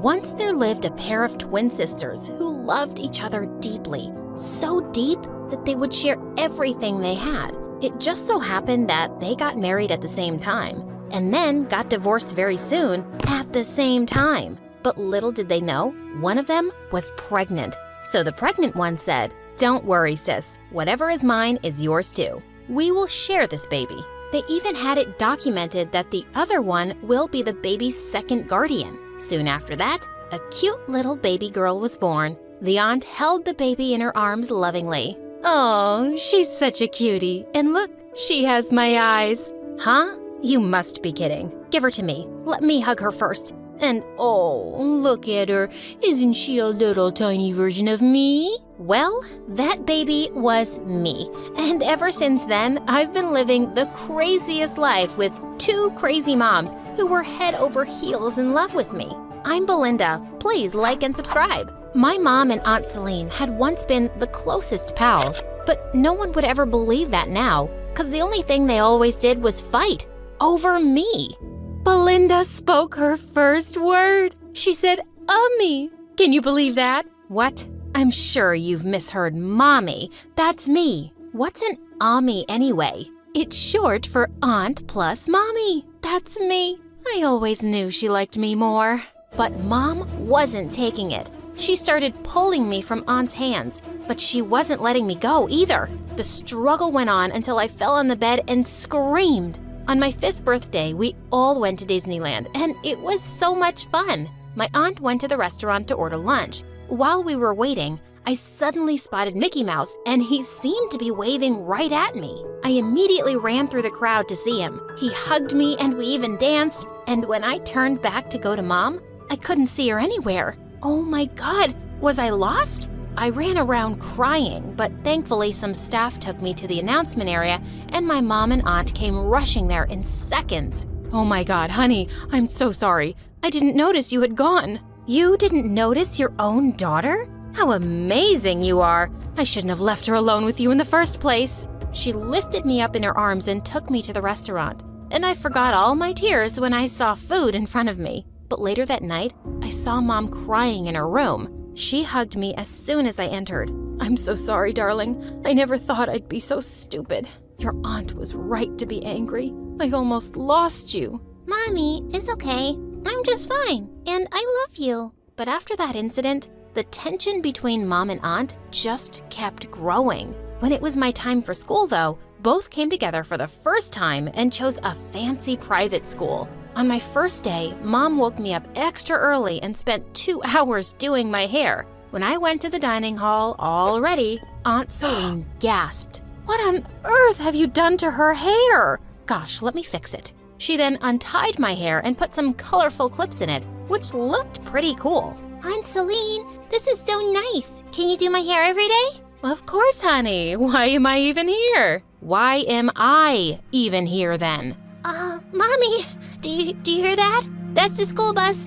Once there lived a pair of twin sisters who loved each other deeply, so deep that they would share everything they had. It just so happened that they got married at the same time, and then got divorced very soon at the same time. But little did they know, one of them was pregnant. So the pregnant one said, "Don't worry, sis. Whatever is mine is yours too. We will share this baby." They even had it documented that the other one will be the baby's second guardian. Soon after that, a cute little baby girl was born. The aunt held the baby in her arms lovingly. "Oh, she's such a cutie. And look, she has my eyes." "Huh? You must be kidding. Give her to me. Let me hug her first. And oh, look at her. Isn't she a little tiny version of me?" Well, that baby was me. And ever since then, I've been living the craziest life with two crazy moms who were head over heels in love with me. I'm Belinda. Please like and subscribe. My mom and Aunt Celine had once been the closest pals, but no one would ever believe that now, because the only thing they always did was fight over me. Belinda spoke her first word. She said, "Ummy." Can you believe that? What? I'm sure you've misheard mommy. That's me. What's an ummy anyway? It's short for aunt plus mommy. That's me. I always knew she liked me more. But mom wasn't taking it. She started pulling me from aunt's hands, but she wasn't letting me go either. The struggle went on until I fell on the bed and screamed. On my 5th birthday, we all went to Disneyland, and it was so much fun. My aunt went to the restaurant to order lunch. While we were waiting, I suddenly spotted Mickey Mouse, and he seemed to be waving right at me. I immediately ran through the crowd to see him. He hugged me, and we even danced. And when I turned back to go to Mom, I couldn't see her anywhere. Oh my God, was I lost? I ran around crying, but thankfully some staff took me to the announcement area, and my mom and aunt came rushing there in seconds. "Oh my God, honey, I'm so sorry. I didn't notice you had gone." "You didn't notice your own daughter? How amazing you are. I shouldn't have left her alone with you in the first place." She lifted me up in her arms and took me to the restaurant, and I forgot all my tears when I saw food in front of me. But later that night, I saw Mom crying in her room. She hugged me as soon as I entered. "I'm so sorry, darling. I never thought I'd be so stupid. Your aunt was right to be angry. I almost lost you." "Mommy, it's okay. I'm just fine, and I love you." But after that incident, the tension between Mom and Aunt just kept growing. When it was my time for school, though, both came together for the first time and chose a fancy private school. On my first day, Mom woke me up extra early and spent 2 hours doing my hair. When I went to the dining hall, all ready, Aunt Celine gasped. "What on earth have you done to her hair?" "Gosh, let me fix it." She then untied my hair and put some colorful clips in it, which looked pretty cool. "Aunt Celine, this is so nice. Can you do my hair every day?" "Of course, honey. Why am I even here?" "Why am I even here then?" Mommy, do you hear that? That's the school bus.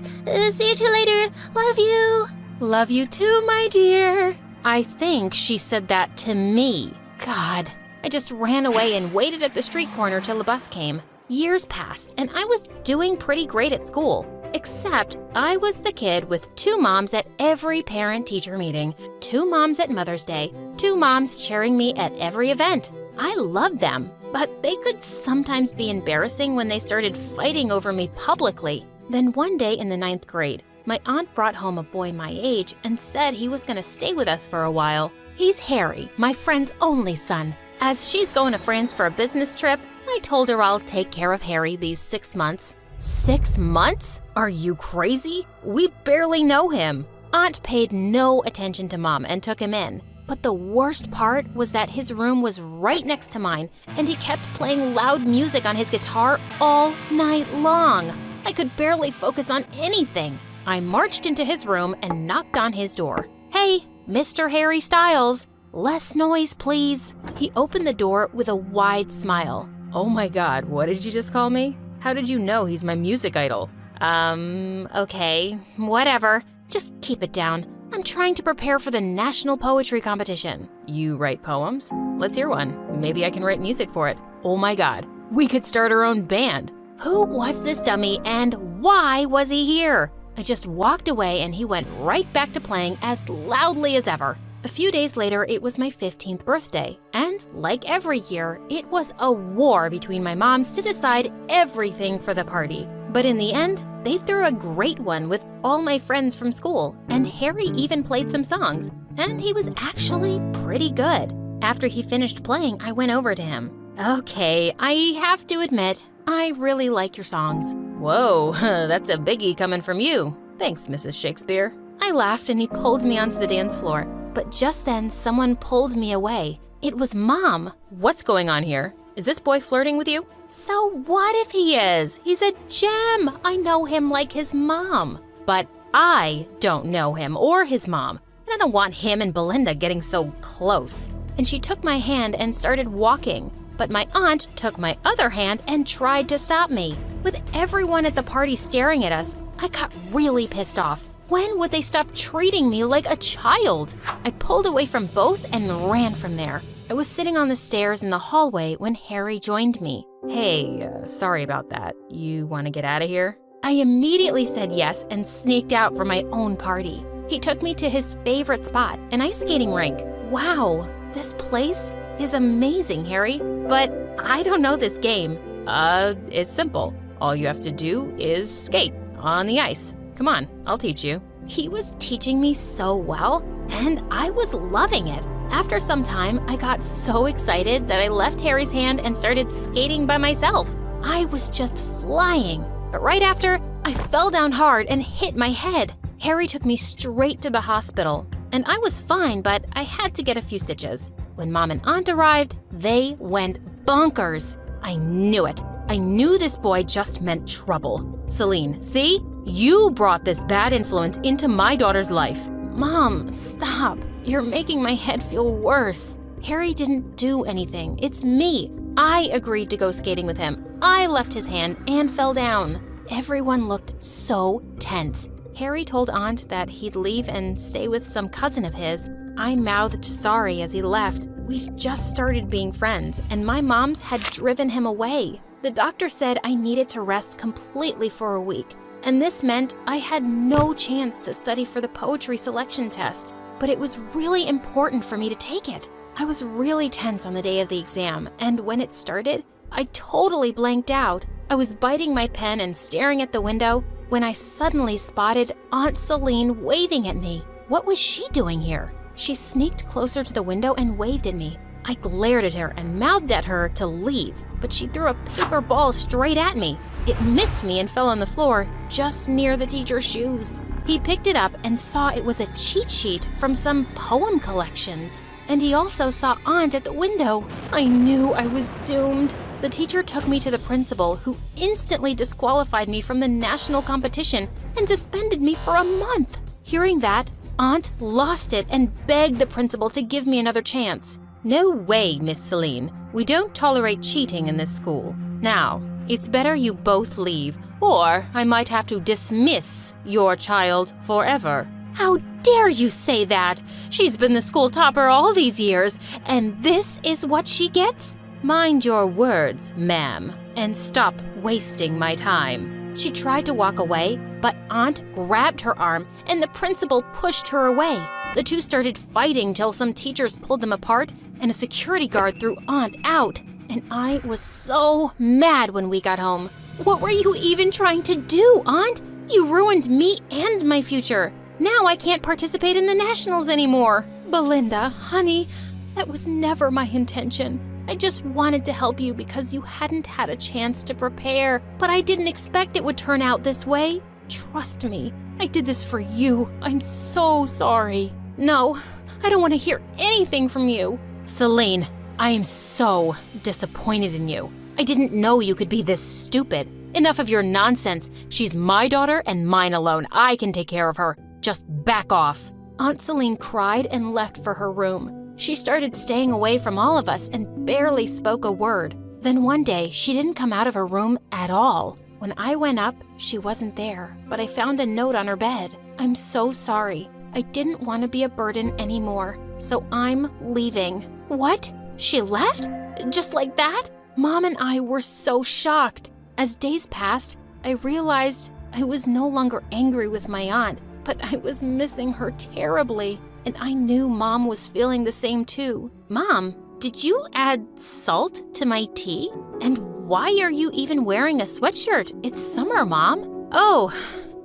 See you two later. Love you." "Love you too, my dear." I think she said that to me. God, I just ran away and waited at the street corner till the bus came. Years passed, and I was doing pretty great at school. Except I was the kid with 2 moms at every parent-teacher meeting, 2 moms at Mother's Day, 2 moms cheering me at every event. I loved them, but they could sometimes be embarrassing when they started fighting over me publicly. Then one day in the 9th grade, my aunt brought home a boy my age and said he was going to stay with us for a while. He's Harry, my friend's only son. As she's going to France for a business trip, I told her I'll take care of Harry these 6 months. 6 months? Are you crazy? We barely know him. Aunt paid no attention to Mom and took him in. But the worst part was that his room was right next to mine, and he kept playing loud music on his guitar all night long. I could barely focus on anything. I marched into his room and knocked on his door. "Hey, Mr. Harry Styles, less noise, please." He opened the door with a wide smile. "Oh my God, what did you just call me? How did you know he's my music idol?" Okay, whatever. Just keep it down. I'm trying to prepare for the National Poetry Competition." "You write poems? Let's hear one. Maybe I can write music for it." "Oh my God, we could start our own band." Who was this dummy and why was he here? I just walked away and he went right back to playing as loudly as ever. A few days later, it was my 15th birthday, and like every year, it was a war between my moms to decide everything for the party. But in the end, they threw a great one with all my friends from school, and Harry even played some songs, and he was actually pretty good. After he finished playing, I went over to him. Okay, I have to admit, I really like your songs. Whoa, that's a biggie coming from you. Thanks, Mrs. Shakespeare. I laughed and he pulled me onto the dance floor. But just then, someone pulled me away. It was Mom. What's going on here? Is this boy flirting with you? So what if he is? He's a gem. I know him like his mom. But I don't know him or his mom. And I don't want him and Belinda getting so close. And she took my hand and started walking. But my aunt took my other hand and tried to stop me. With everyone at the party staring at us, I got really pissed off. When would they stop treating me like a child? I pulled away from both and ran from there. I was sitting on the stairs in the hallway when Harry joined me. Hey, sorry about that. You want to get out of here? I immediately said yes and sneaked out for my own party. He took me to his favorite spot, an ice skating rink. Wow, this place is amazing, Harry. But I don't know this game. It's simple. All you have to do is skate on the ice. Come on, I'll teach you. He was teaching me so well, and I was loving it. After some time, I got so excited that I left Harry's hand and started skating by myself. I was just flying. But right after, I fell down hard and hit my head. Harry took me straight to the hospital, and I was fine, but I had to get a few stitches. When Mom and Aunt arrived, they went bonkers. I knew it. I knew this boy just meant trouble. Celine, see? You brought this bad influence into my daughter's life. Mom, stop. You're making my head feel worse. Harry didn't do anything. It's me. I agreed to go skating with him. I left his hand and fell down. Everyone looked so tense. Harry told Aunt that he'd leave and stay with some cousin of his. I mouthed sorry as he left. We'd just started being friends, and my moms had driven him away. The doctor said I needed to rest completely for a week. And this meant I had no chance to study for the poetry selection test. But it was really important for me to take it. I was really tense on the day of the exam, and when it started, I totally blanked out. I was biting my pen and staring at the window when I suddenly spotted Aunt Celine waving at me. What was she doing here? She sneaked closer to the window and waved at me. I glared at her and mouthed at her to leave, but she threw a paper ball straight at me. It missed me and fell on the floor just near the teacher's shoes. He picked it up and saw it was a cheat sheet from some poem collections. And he also saw Aunt at the window. I knew I was doomed. The teacher took me to the principal, who instantly disqualified me from the national competition and suspended me for a month. Hearing that, Aunt lost it and begged the principal to give me another chance. No way, Miss Celine. We don't tolerate cheating in this school. Now, it's better you both leave, or I might have to dismiss your child forever. How dare you say that? She's been the school topper all these years, and this is what she gets? Mind your words, ma'am, and stop wasting my time. She tried to walk away, but Aunt grabbed her arm, and the principal pushed her away. The two started fighting till some teachers pulled them apart, and a security guard threw Aunt out. And I was so mad when we got home. What were you even trying to do, Aunt? You ruined me and my future. Now I can't participate in the nationals anymore. Belinda, honey, that was never my intention. I just wanted to help you because you hadn't had a chance to prepare, but I didn't expect it would turn out this way. Trust me, I did this for you. I'm so sorry. No, I don't want to hear anything from you. Celine, I am so disappointed in you. I didn't know you could be this stupid. Enough of your nonsense. She's my daughter and mine alone. I can take care of her. Just back off. Aunt Celine cried and left for her room. She started staying away from all of us and barely spoke a word. Then one day, she didn't come out of her room at all. When I went up, she wasn't there, but I found a note on her bed. I'm so sorry. I didn't want to be a burden anymore, so I'm leaving. What? She left? Just like that? Mom and I were so shocked. As days passed, I realized I was no longer angry with my aunt, but I was missing her terribly. And I knew Mom was feeling the same too. Mom, did you add salt to my tea? And why are you even wearing a sweatshirt? It's summer, Mom. Oh,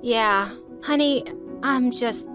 yeah. Honey, I'm just...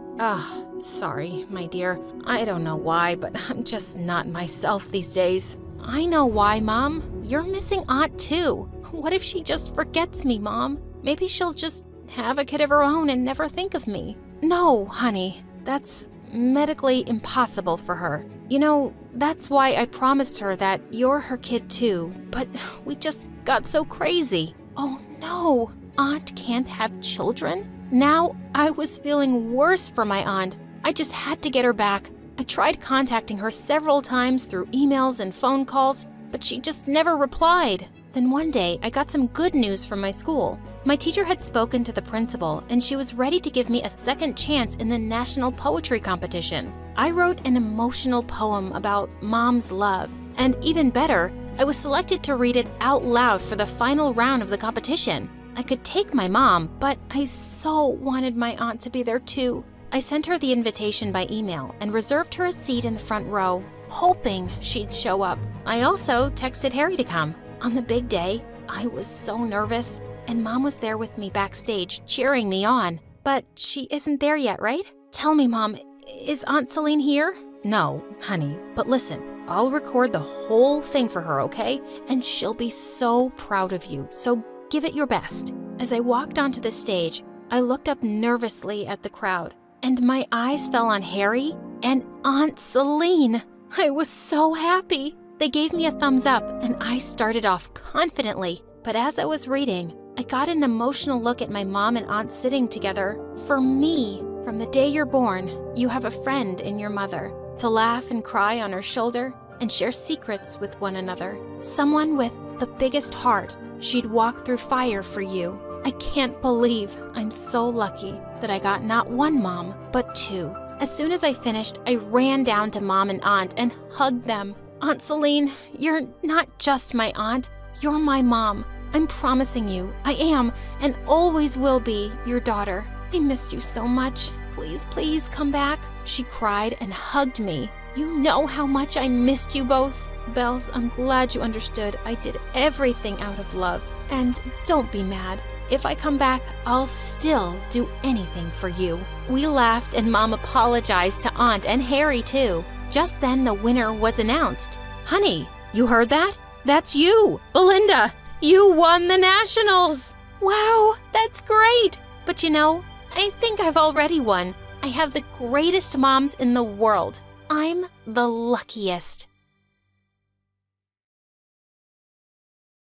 sorry, my dear. I don't know why, but I'm just not myself these days. I know why, Mom. You're missing Aunt too. What if she just forgets me, Mom? Maybe she'll just have a kid of her own and never think of me. No, honey, that's medically impossible for her. You know, that's why I promised her that you're her kid too, but we just got so crazy. Oh no, Aunt can't have children? Now I was feeling worse for my aunt. I just had to get her back. I tried contacting her several times through emails and phone calls, but she just never replied. Then one day, I got some good news from my school. My teacher had spoken to the principal, and she was ready to give me a second chance in the national poetry competition. I wrote an emotional poem about Mom's love, and even better, I was selected to read it out loud for the final round of the competition. I could take my mom, but I so wanted my aunt to be there too. I sent her the invitation by email and reserved her a seat in the front row, hoping she'd show up. I also texted Harry to come. On the big day, I was so nervous, and Mom was there with me backstage, cheering me on. But she isn't there yet, right? Tell me, Mom, is Aunt Celine here? No, honey, but listen, I'll record the whole thing for her, okay? And she'll be so proud of you, so give it your best. As I walked onto the stage, I looked up nervously at the crowd, and my eyes fell on Harry and Aunt Celine. I was so happy. They gave me a thumbs up, and I started off confidently. But as I was reading, I got an emotional look at my mom and aunt sitting together. For me, from the day you're born, you have a friend in your mother, to laugh and cry on her shoulder and share secrets with one another. Someone with the biggest heart. She'd walk through fire for you. I can't believe I'm so lucky that I got not one mom, but two. As soon as I finished, I ran down to Mom and Aunt and hugged them. Aunt Celine, you're not just my aunt, you're my mom. I'm promising you, I am and always will be your daughter. I missed you so much. Please, please come back. She cried and hugged me. You know how much I missed you both. Bells, I'm glad you understood. I did everything out of love. And don't be mad. If I come back, I'll still do anything for you. We laughed and Mom apologized to Aunt and Harry too. Just then the winner was announced. Honey, you heard that? That's you, Belinda. You won the nationals. Wow, that's great. But you know, I think I've already won. I have the greatest moms in the world. I'm the luckiest.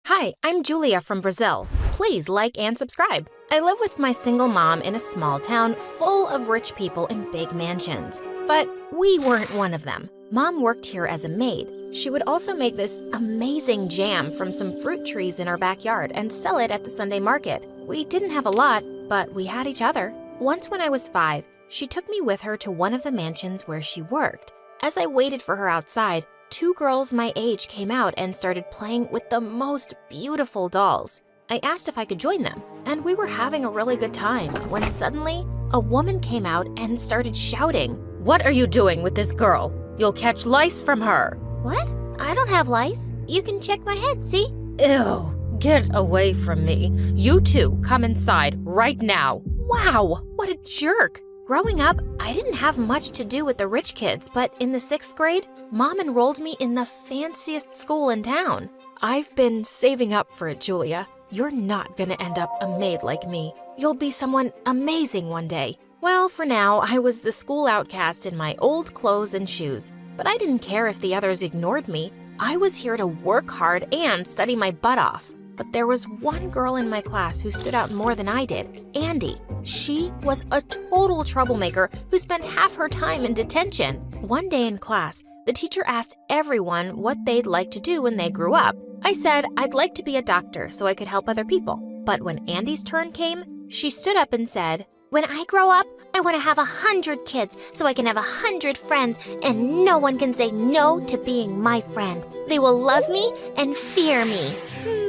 Hi, I'm Julia from Brazil. Please like and subscribe. I live with my single mom in a small town full of rich people in big mansions. But we weren't one of them. Mom worked here as a maid. She would also make this amazing jam from some fruit trees in our backyard and sell it at the Sunday market. We didn't have a lot, but we had each other. Once when I was 5, she took me with her to one of the mansions where she worked. As I waited for her outside, 2 girls my age came out and started playing with the most beautiful dolls. I asked if I could join them, and we were having a really good time when suddenly a woman came out and started shouting, "What are you doing with this girl? You'll catch lice from her." What? I don't have lice. You can check my head, see? Ew, get away from me. You two, come inside right now. Wow, what a jerk. Growing up, I didn't have much to do with the rich kids, but in the 6th grade, Mom enrolled me in the fanciest school in town. I've been saving up for it, Julia. You're not gonna end up a maid like me. You'll be someone amazing one day. Well, for now, I was the school outcast in my old clothes and shoes, but I didn't care if the others ignored me. I was here to work hard and study my butt off. But there was one girl in my class who stood out more than I did, Andy. She was a total troublemaker who spent half her time in detention. One day in class, the teacher asked everyone what they'd like to do when they grew up. I said I'd like to be a doctor so I could help other people. But when Andy's turn came, she stood up and said, "When I grow up, I want to have 100 kids so I can have 100 friends, and no one can say no to being my friend. They will love me and fear me."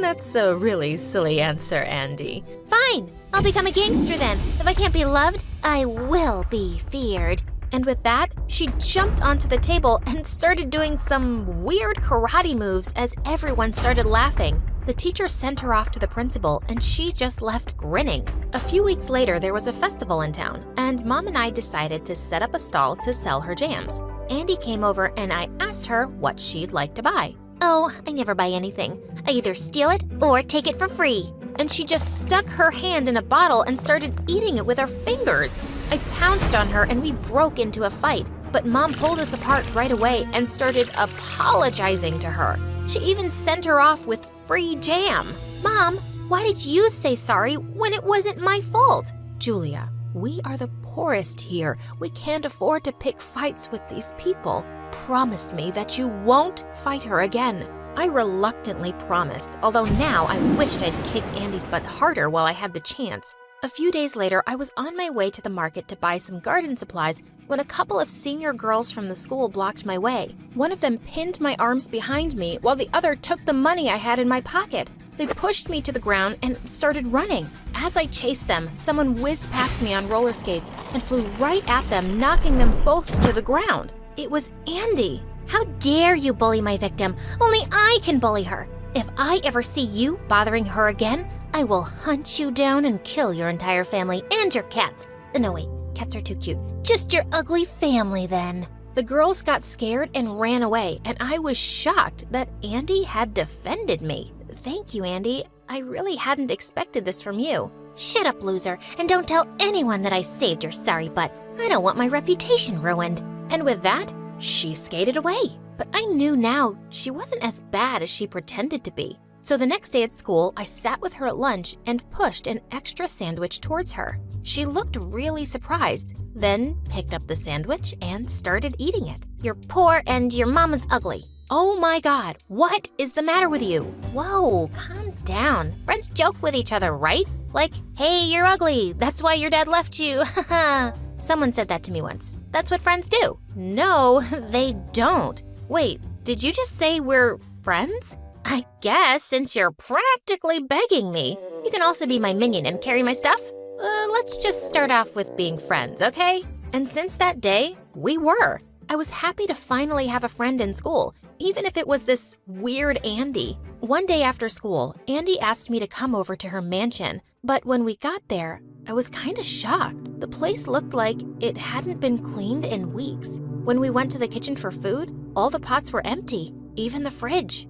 That's a really silly answer, Andy. Fine, I'll become a gangster then. If I can't be loved, I will be feared. And with that, she jumped onto the table and started doing some weird karate moves as everyone started laughing. The teacher sent her off to the principal, and she just left grinning. A few weeks later, there was a festival in town, and Mom and I decided to set up a stall to sell her jams. Andy came over and I asked her what she'd like to buy. Oh, I never buy anything. I either steal it or take it for free. And she just stuck her hand in a bottle and started eating it with her fingers. I pounced on her and we broke into a fight, but Mom pulled us apart right away and started apologizing to her. She even sent her off with free jam. Mom, why did you say sorry when it wasn't my fault? Julia, we are the poorest here. We can't afford to pick fights with these people. Promise me that you won't fight her again. I reluctantly promised, although now I wished I'd kicked Andy's butt harder while I had the chance. A few days later, I was on my way to the market to buy some garden supplies when a couple of senior girls from the school blocked my way. One of them pinned my arms behind me while the other took the money I had in my pocket. They pushed me to the ground and started running. As I chased them, someone whizzed past me on roller skates and flew right at them, knocking them both to the ground. It was Andy. How dare you bully my victim? Only I can bully her. If I ever see you bothering her again, I will hunt you down and kill your entire family and your cats. No, wait, cats are too cute. Just your ugly family then. The girls got scared and ran away, and I was shocked that Andy had defended me. Thank you, Andy. I really hadn't expected this from you. Shut up, loser, and don't tell anyone that I saved your sorry butt. I don't want my reputation ruined. And with that, she skated away. But I knew now she wasn't as bad as she pretended to be. So the next day at school, I sat with her at lunch and pushed an extra sandwich towards her. She looked really surprised, then picked up the sandwich and started eating it. You're poor and your mama's ugly. Oh my God, what is the matter with you? Whoa, calm down. Friends joke with each other, right? Like, hey, you're ugly. That's why your dad left you. Haha. Someone said that to me once. That's what friends do. No, they don't. Wait, did you just say we're friends? I guess, since you're practically begging me. You can also be my minion and carry my stuff. Let's just start off with being friends, okay? And since that day, we were. I was happy to finally have a friend in school, even if it was this weird Andy. One day after school, Andy asked me to come over to her mansion, but when we got there, I was kind of shocked. The place looked like it hadn't been cleaned in weeks. When we went to the kitchen for food, all the pots were empty, even the fridge.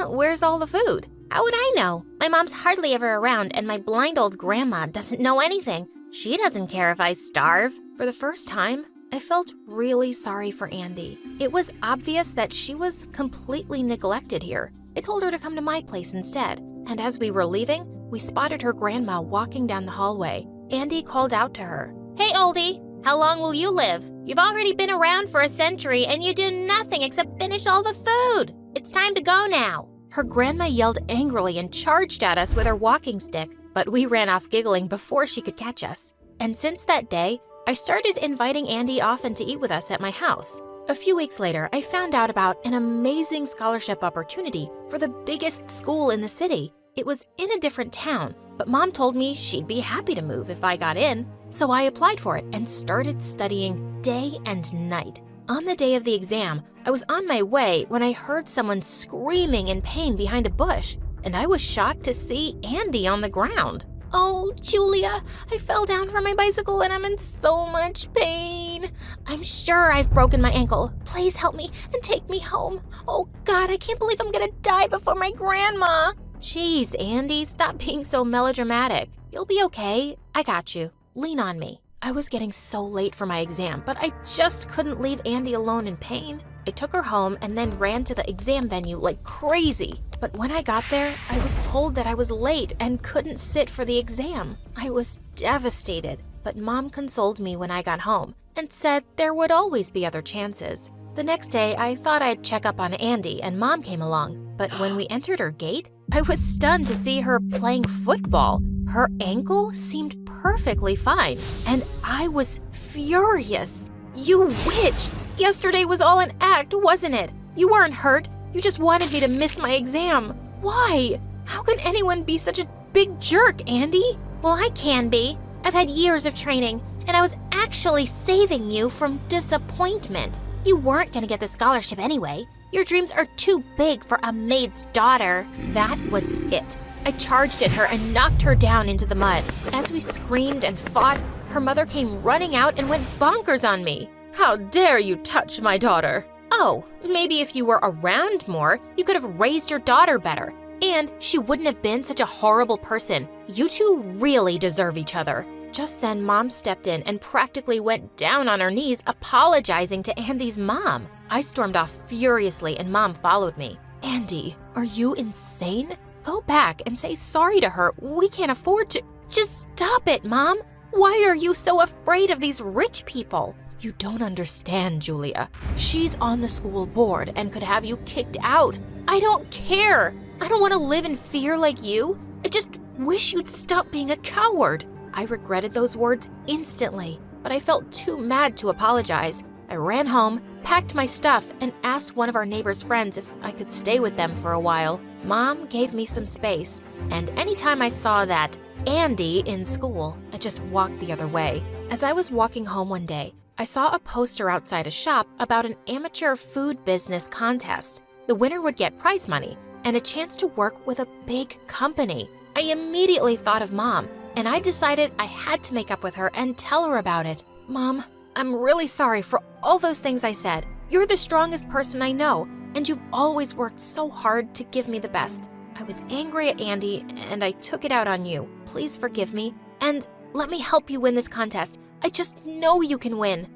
Where's all the food? How would I know? My mom's hardly ever around, and my blind old grandma doesn't know anything. She doesn't care if I starve. For the first time, I felt really sorry for Andy. It was obvious that she was completely neglected here. I told her to come to my place instead, and as we were leaving, we spotted her grandma walking down the hallway. Andy called out to her. Hey, oldie, how long will you live? You've already been around for a century, and you do nothing except finish all the food. It's time to go now. Her grandma yelled angrily and charged at us with her walking stick, but we ran off giggling before she could catch us. And since that day, I started inviting Andy often to eat with us at my house. A few weeks later, I found out about an amazing scholarship opportunity for the biggest school in the city. It was in a different town, but Mom told me she'd be happy to move if I got in. So I applied for it and started studying day and night. On the day of the exam, I was on my way when I heard someone screaming in pain behind a bush, and I was shocked to see Andy on the ground. Oh, Julia, I fell down from my bicycle and I'm in so much pain. I'm sure I've broken my ankle. Please help me and take me home. Oh God, I can't believe I'm gonna die before my grandma. Jeez, Andy, stop being so melodramatic. You'll be okay. I got you. Lean on me. I was getting so late for my exam, but I just couldn't leave Andy alone in pain. I took her home and then ran to the exam venue like crazy. But when I got there, I was told that I was late and couldn't sit for the exam. I was devastated, but Mom consoled me when I got home and said there would always be other chances. The next day, I thought I'd check up on Andy and Mom came along, but when we entered her gate, I was stunned to see her playing football. Her ankle seemed perfectly fine, and I was furious. You witch! Yesterday was all an act, wasn't it? You weren't hurt. You just wanted me to miss my exam. Why? How can anyone be such a big jerk, Andy? Well, I can be. I've had years of training, and I was actually saving you from disappointment. You weren't gonna get the scholarship anyway. Your dreams are too big for a maid's daughter. That was it. I charged at her and knocked her down into the mud. As we screamed and fought, her mother came running out and went bonkers on me. How dare you touch my daughter? Oh, maybe if you were around more, you could have raised your daughter better. And she wouldn't have been such a horrible person. You two really deserve each other. Just then, Mom stepped in and practically went down on her knees, apologizing to Andy's mom. I stormed off furiously and Mom followed me. Andy, are you insane? Go back and say sorry to her. We can't afford to. Just stop it, Mom. Why are you so afraid of these rich people? You don't understand, Julia. She's on the school board and could have you kicked out. I don't care. I don't want to live in fear like you. I just wish you'd stop being a coward. I regretted those words instantly, but I felt too mad to apologize. I ran home, packed my stuff, and asked one of our neighbor's friends if I could stay with them for a while. Mom gave me some space, and anytime I saw that Andy in school, I just walked the other way. As I was walking home one day, I saw a poster outside a shop about an amateur food business contest. The winner would get prize money and a chance to work with a big company. I immediately thought of Mom, and I decided I had to make up with her and tell her about it. Mom, I'm really sorry for all those things I said. You're the strongest person I know, and you've always worked so hard to give me the best. I was angry at Andy, and I took it out on you. Please forgive me, and let me help you win this contest. I just know you can win.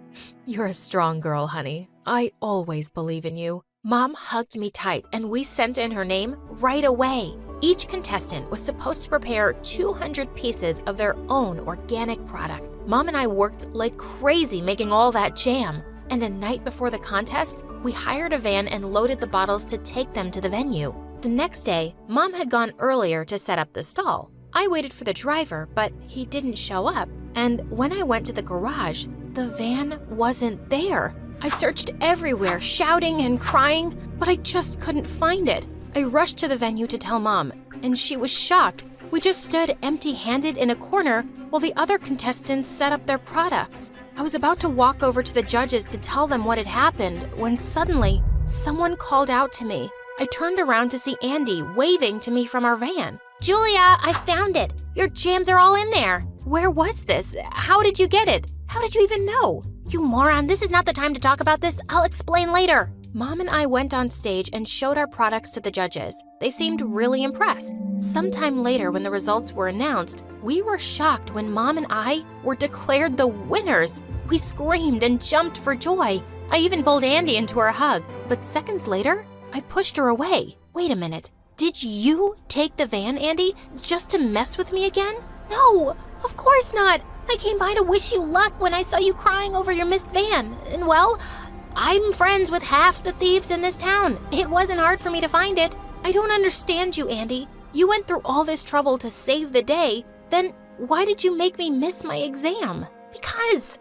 You're a strong girl, honey. I always believe in you. Mom hugged me tight, and we sent in her name right away. Each contestant was supposed to prepare 200 pieces of their own organic product. Mom and I worked like crazy making all that jam. And the night before the contest, we hired a van and loaded the bottles to take them to the venue. The next day, Mom had gone earlier to set up the stall. I waited for the driver, but he didn't show up. And when I went to the garage, the van wasn't there. I searched everywhere, shouting and crying, but I just couldn't find it. I rushed to the venue to tell Mom, and she was shocked. We just stood empty-handed in a corner while the other contestants set up their products. I was about to walk over to the judges to tell them what had happened when suddenly someone called out to me. I turned around to see Andy waving to me from our van. Julia, I found it. Your jams are all in there. Where was this? How did you get it? How did you even know? You moron, this is not the time to talk about this. I'll explain later. Mom and I went on stage and showed our products to the judges. They seemed really impressed. Sometime later, when the results were announced, we were shocked when Mom and I were declared the winners. We screamed and jumped for joy. I even pulled Andy into her hug, but seconds later, I pushed her away. Wait a minute. Did you take the van, Andy, just to mess with me again? No, of course not. I came by to wish you luck when I saw you crying over your missed van. And well, I'm friends with half the thieves in this town. It wasn't hard for me to find it. I don't understand you, Andy. You went through all this trouble to save the day. Then why did you make me miss my exam? Because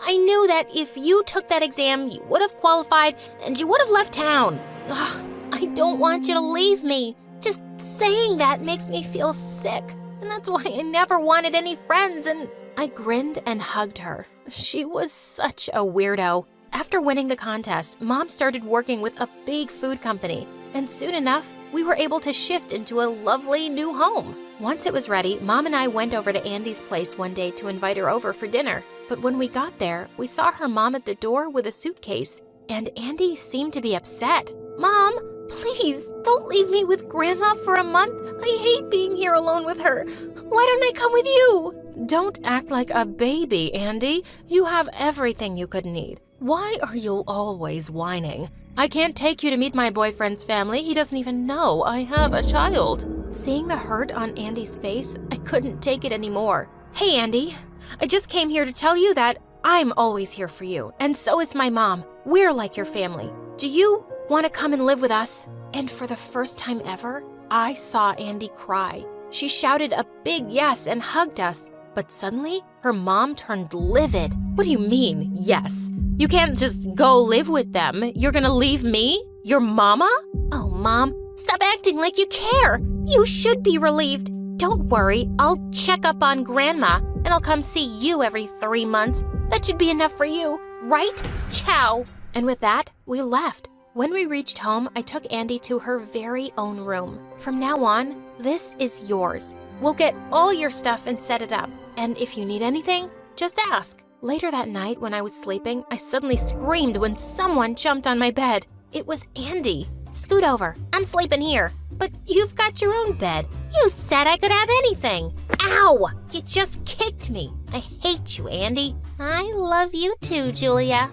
I knew that if you took that exam, you would have qualified and you would have left town. Ugh, I don't want you to leave me. Just saying that makes me feel sick. And that's why I never wanted any friends. And I grinned and hugged her. She was such a weirdo. After winning the contest, Mom started working with a big food company, and soon enough, we were able to shift into a lovely new home. Once it was ready, Mom and I went over to Andy's place one day to invite her over for dinner. But when we got there, we saw her mom at the door with a suitcase, and Andy seemed to be upset. Mom, please don't leave me with Grandma for a month. I hate being here alone with her. Why don't I come with you? Don't act like a baby, Andy. You have everything you could need. Why are you always whining? I can't take you to meet my boyfriend's family. He doesn't even know I have a child. Seeing the hurt on Andy's face, I couldn't take it anymore. Hey, Andy, I just came here to tell you that I'm always here for you, and so is my mom. We're like your family. Do you want to come and live with us? And for the first time ever, I saw Andy cry. She shouted a big yes and hugged us. But suddenly, her mom turned livid. What do you mean, yes? You can't just go live with them. You're gonna leave me? Your mama? Oh, Mom, Stop acting like you care. You should be relieved. Don't worry, I'll check up on Grandma and I'll come see you every 3 months. That should be enough for you, right? Ciao. And with that, we left. When we reached home, I took Andy to her very own room. From now on, this is yours. We'll get all your stuff and set it up. And if you need anything, just ask. Later that night when I was sleeping, I suddenly screamed when someone jumped on my bed. It was Andy. Scoot over. I'm sleeping here. But you've got your own bed. You said I could have anything. Ow! You just kicked me. I hate you, Andy. I love you too, Julia.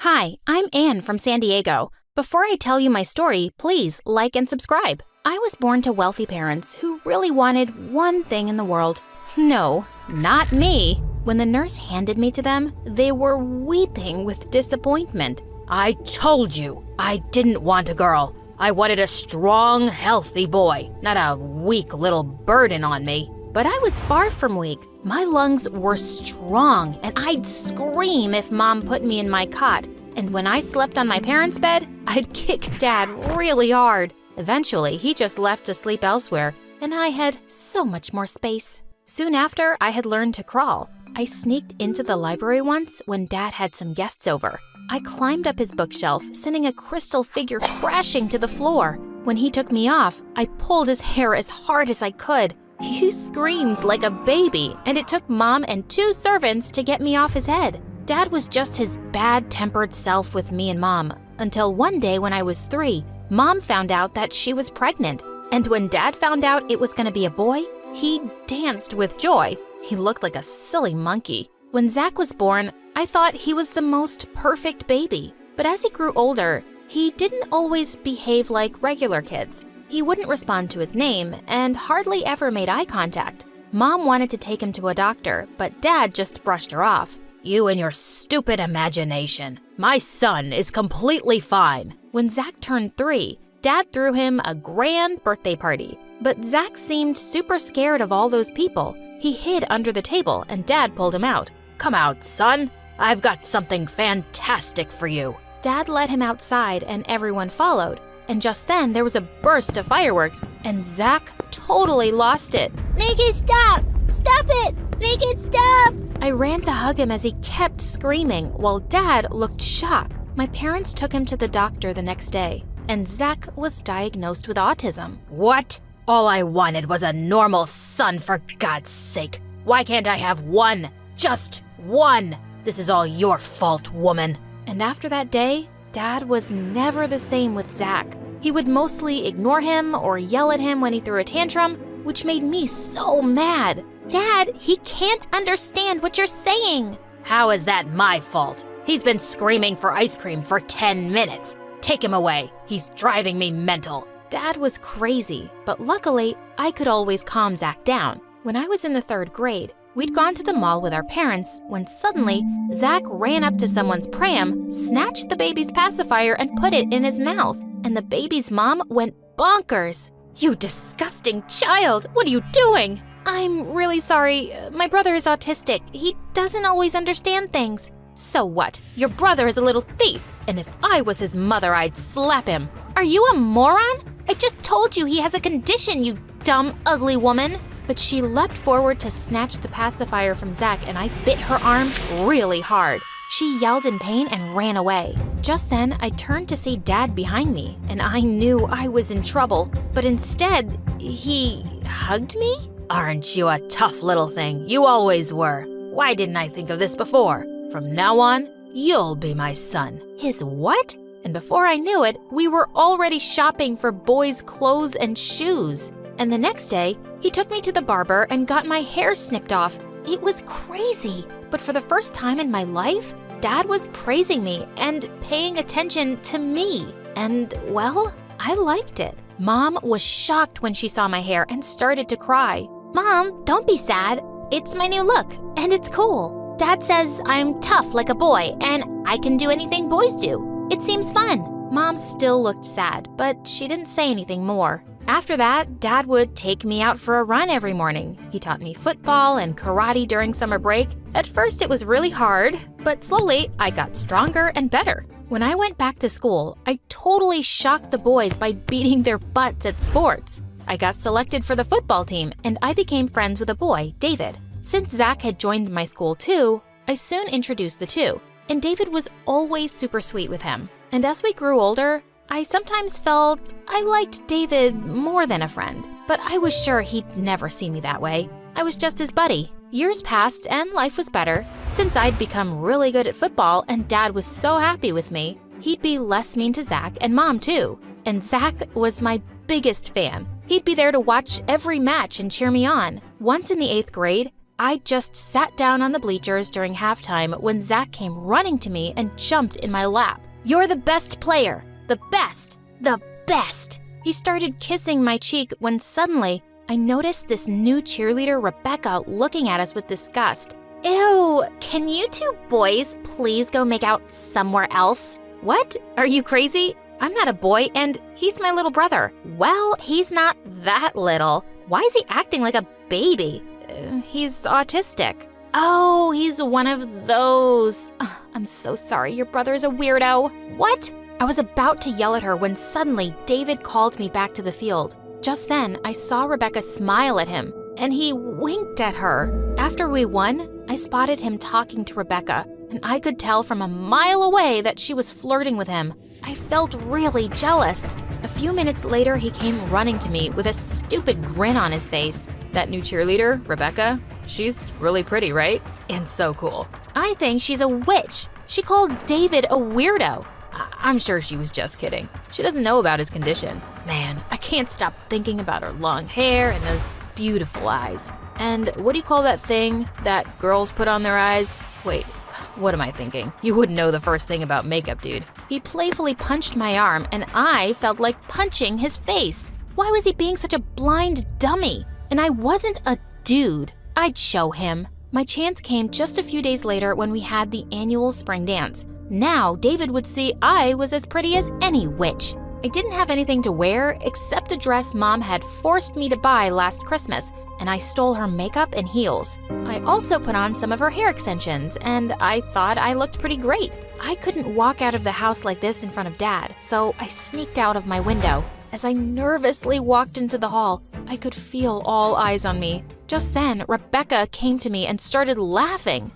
Hi, I'm Anne from San Diego. Before I tell you my story, please like and subscribe. I was born to wealthy parents who really wanted one thing in the world. No, not me. When the nurse handed me to them, they were weeping with disappointment. I told you, I didn't want a girl. I wanted a strong, healthy boy, not a weak little burden on me. But I was far from weak. My lungs were strong, and I'd scream if Mom put me in my cot. And when I slept on my parents' bed, I'd kick Dad really hard. Eventually, he just left to sleep elsewhere, and I had so much more space. Soon after, I had learned to crawl. I sneaked into the library once when Dad had some guests over. I climbed up his bookshelf, sending a crystal figure crashing to the floor. When he took me off, I pulled his hair as hard as I could. He screamed like a baby, and it took Mom and 2 servants to get me off his head. Dad was just his bad-tempered self with me and Mom, until one day when I was 3, Mom found out that she was pregnant. And when Dad found out it was going to be a boy, he danced with joy. He looked like a silly monkey. When Zach was born, I thought he was the most perfect baby. But as he grew older, he didn't always behave like regular kids. He wouldn't respond to his name and hardly ever made eye contact. Mom wanted to take him to a doctor, but Dad just brushed her off. You and your stupid imagination. My son is completely fine. When Zach turned 3, Dad threw him a grand birthday party. But Zach seemed super scared of all those people. He hid under the table and Dad pulled him out. Come out, son. I've got something fantastic for you. Dad led him outside and everyone followed. And just then there was a burst of fireworks and Zach totally lost it. Make it stop! Stop it! Make it stop! I ran to hug him as he kept screaming while Dad looked shocked. My parents took him to the doctor the next day and Zach was diagnosed with autism. What? All I wanted was a normal son, for God's sake. Why can't I have one? Just one. This is all your fault, woman. And after that day, Dad was never the same with Zach. He would mostly ignore him or yell at him when he threw a tantrum, which made me so mad. Dad, he can't understand what you're saying. How is that my fault? He's been screaming for ice cream for 10 minutes. Take him away. He's driving me mental. Dad was crazy, but luckily, I could always calm Zach down. When I was in the 3rd grade, we'd gone to the mall with our parents when suddenly, Zach ran up to someone's pram, snatched the baby's pacifier and put it in his mouth, and the baby's mom went bonkers. "You disgusting child! What are you doing?" "I'm really sorry. My brother is autistic. He doesn't always understand things." "So what? Your brother is a little thief, and if I was his mother, I'd slap him." Are you a moron? I just told you he has a condition, you dumb, ugly woman. But she leapt forward to snatch the pacifier from Zach and I bit her arm really hard. She yelled in pain and ran away. Just then, I turned to see Dad behind me and I knew I was in trouble. But instead, he hugged me? Aren't you a tough little thing? You always were. Why didn't I think of this before? From now on, you'll be my son. His what? And before I knew it, we were already shopping for boys' clothes and shoes. And the next day, he took me to the barber and got my hair snipped off. It was crazy. But for the first time in my life, Dad was praising me and paying attention to me. And, well, I liked it. Mom was shocked when she saw my hair and started to cry. Mom, don't be sad. It's my new look, and it's cool. Dad says I'm tough like a boy, and I can do anything boys do. It seems fun. Mom still looked sad, but she didn't say anything more. After that, Dad would take me out for a run every morning. He taught me football and karate during summer break. At first, it was really hard, but slowly, I got stronger and better. When I went back to school, I totally shocked the boys by beating their butts at sports. I got selected for the football team, and I became friends with a boy, David. Since Zach had joined my school too, I soon introduced the two, and David was always super sweet with him. And as we grew older, I sometimes felt I liked David more than a friend, but I was sure he'd never see me that way. I was just his buddy. Years passed and life was better. Since I'd become really good at football and Dad was so happy with me, he'd be less mean to Zach and Mom too. And Zach was my biggest fan. He'd be there to watch every match and cheer me on. Once in the 8th grade, I just sat down on the bleachers during halftime when Zach came running to me and jumped in my lap. "You're the best player. The best. The best." He started kissing my cheek when suddenly I noticed this new cheerleader, Rebecca, looking at us with disgust. Ew, can you two boys please go make out somewhere else? What? Are you crazy? I'm not a boy and he's my little brother. Well, he's not that little. Why is he acting like a baby? He's autistic. Oh, he's one of those. I'm so sorry, your brother's a weirdo. What? I was about to yell at her when suddenly David called me back to the field. Just then, I saw Rebecca smile at him, and he winked at her. After we won, I spotted him talking to Rebecca, and I could tell from a mile away that she was flirting with him. I felt really jealous. A few minutes later, he came running to me with a stupid grin on his face. That new cheerleader, Rebecca, she's really pretty, right? And so cool. I think she's a witch. She called David a weirdo. I'm sure she was just kidding. She doesn't know about his condition. Man, I can't stop thinking about her long hair and those beautiful eyes. And what do you call that thing that girls put on their eyes? Wait, what am I thinking? You wouldn't know the first thing about makeup, dude. He playfully punched my arm and I felt like punching his face. Why was he being such a blind dummy? And I wasn't a dude. I'd show him. My chance came just a few days later when we had the annual spring dance. Now, David would see I was as pretty as any witch. I didn't have anything to wear except a dress Mom had forced me to buy last Christmas, and I stole her makeup and heels. I also put on some of her hair extensions, and I thought I looked pretty great. I couldn't walk out of the house like this in front of Dad, so I sneaked out of my window. As I nervously walked into the hall, I could feel all eyes on me. Just then, Rebecca came to me and started laughing.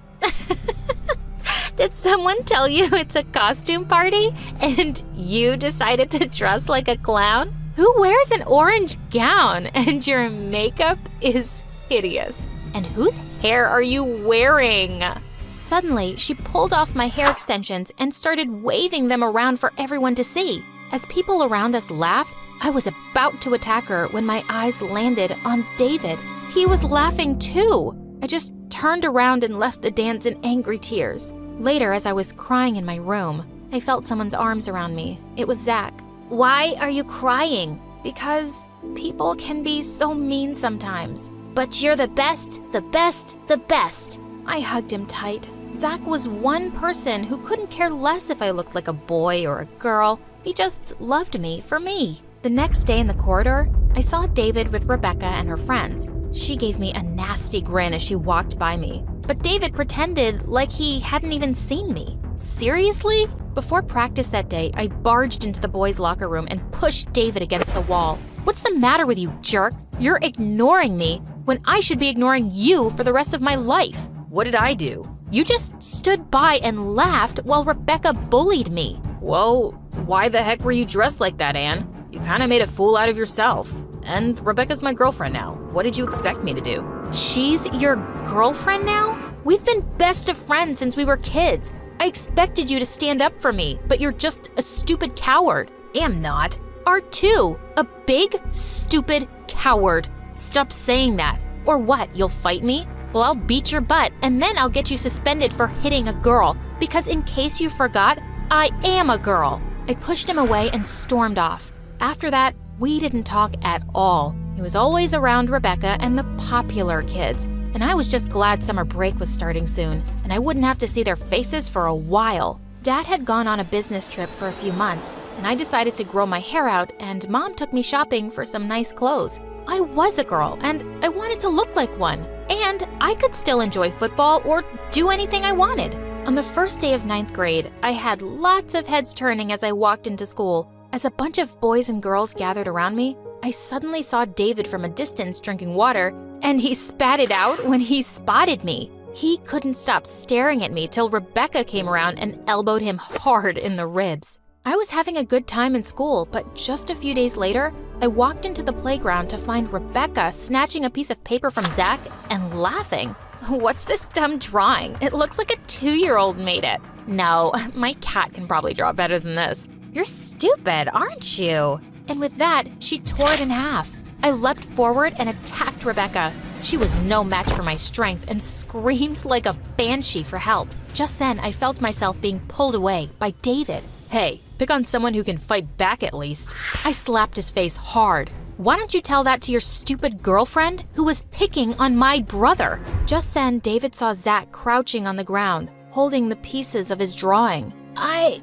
Did someone tell you it's a costume party and you decided to dress like a clown? Who wears an orange gown and your makeup is hideous? And whose hair are you wearing? Suddenly, she pulled off my hair extensions and started waving them around for everyone to see. As people around us laughed, I was about to attack her when my eyes landed on David. He was laughing too. I just turned around and left the dance in angry tears. Later, as I was crying in my room, I felt someone's arms around me. It was Zach. Why are you crying? Because people can be so mean sometimes. But you're the best, the best, the best. I hugged him tight. Zach was one person who couldn't care less if I looked like a boy or a girl. He just loved me for me. The next day in the corridor, I saw David with Rebecca and her friends. She gave me a nasty grin as she walked by me. But David pretended like he hadn't even seen me. Seriously? Before practice that day, I barged into the boys' locker room and pushed David against the wall. What's the matter with you, jerk? You're ignoring me when I should be ignoring you for the rest of my life. What did I do? You just stood by and laughed while Rebecca bullied me. Well, why the heck were you dressed like that, Anne? You kind of made a fool out of yourself. And Rebecca's my girlfriend now. What did you expect me to do? She's your girlfriend now? We've been best of friends since we were kids. I expected you to stand up for me, but you're just a stupid coward. Am not. Are too. A big, stupid coward. Stop saying that. Or what, you'll fight me? Well, I'll beat your butt, and then I'll get you suspended for hitting a girl. Because in case you forgot, I am a girl. I pushed him away and stormed off. After that, we didn't talk at all. It was always around Rebecca and the popular kids, and I was just glad summer break was starting soon, and I wouldn't have to see their faces for a while. Dad had gone on a business trip for a few months, and I decided to grow my hair out, and Mom took me shopping for some nice clothes. I was a girl, and I wanted to look like one, and I could still enjoy football or do anything I wanted. On the first day of 9th grade, I had lots of heads turning as I walked into school. As a bunch of boys and girls gathered around me, I suddenly saw David from a distance drinking water, and he spat it out when he spotted me. He couldn't stop staring at me till Rebecca came around and elbowed him hard in the ribs. I was having a good time in school, but just a few days later, I walked into the playground to find Rebecca snatching a piece of paper from Zach and laughing. What's this dumb drawing? It looks like a 2-year-old made it. No, my cat can probably draw better than this. You're stupid, aren't you? And with that, she tore it in half. I leapt forward and attacked Rebecca. She was no match for my strength and screamed like a banshee for help. Just then, I felt myself being pulled away by David. Hey, pick on someone who can fight back at least. I slapped his face hard. Why don't you tell that to your stupid girlfriend who was picking on my brother? Just then, David saw Zach crouching on the ground, holding the pieces of his drawing. I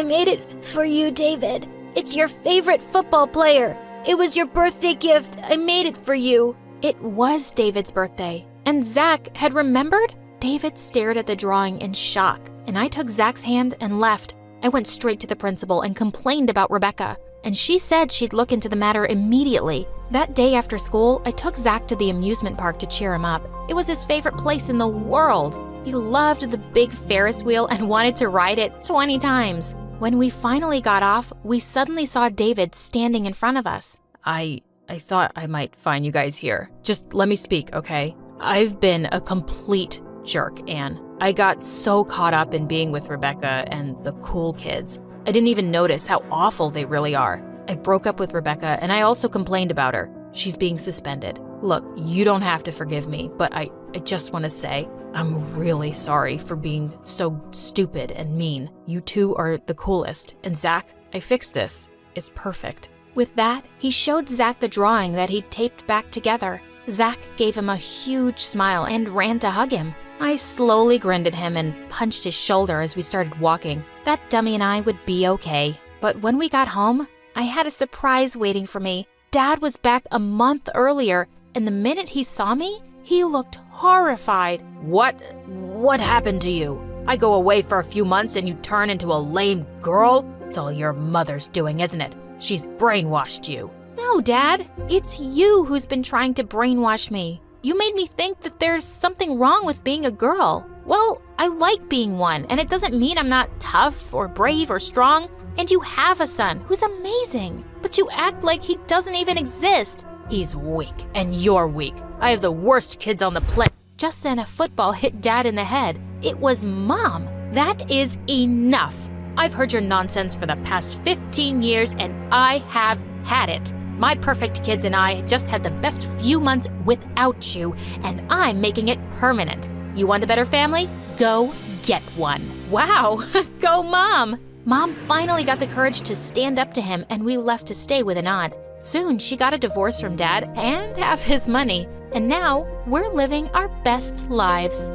made it for you, David. It's your favorite football player. It was your birthday gift. I made it for you. It was David's birthday, and Zach had remembered? David stared at the drawing in shock, and I took Zach's hand and left. I went straight to the principal and complained about Rebecca, and she said she'd look into the matter immediately. That day after school, I took Zach to the amusement park to cheer him up. It was his favorite place in the world. He loved the big Ferris wheel and wanted to ride it 20 times. When we finally got off, we suddenly saw David standing in front of us. I thought I might find you guys here. Just let me speak, okay? I've been a complete jerk, Anne. I got so caught up in being with Rebecca and the cool kids. I didn't even notice how awful they really are. I broke up with Rebecca and I also complained about her. She's being suspended. Look, you don't have to forgive me, but I just want to say I'm really sorry for being so stupid and mean. You two are the coolest. And Zach, I fixed this. It's perfect. With that, he showed Zach the drawing that he'd taped back together. Zach gave him a huge smile and ran to hug him. I slowly grinned at him and punched his shoulder as we started walking. That dummy and I would be okay. But when we got home, I had a surprise waiting for me. Dad was back a month earlier, and the minute he saw me, he looked horrified. What happened to you? I go away for a few months and you turn into a lame girl? It's all your mother's doing, isn't it? She's brainwashed you. No, Dad. It's you who's been trying to brainwash me. You made me think that there's something wrong with being a girl. Well, I like being one, and it doesn't mean I'm not tough or brave or strong. And you have a son who's amazing, but you act like he doesn't even exist. He's weak, and you're weak. I have the worst kids on the planet. Just then, a football hit Dad in the head. It was Mom. That is enough. I've heard your nonsense for the past 15 years, and I have had it. My perfect kids and I just had the best few months without you, and I'm making it permanent. You want a better family? Go get one. Wow, go Mom. Mom finally got the courage to stand up to him, and we left to stay with an aunt. Soon, she got a divorce from Dad and half his money, and now we're living our best lives.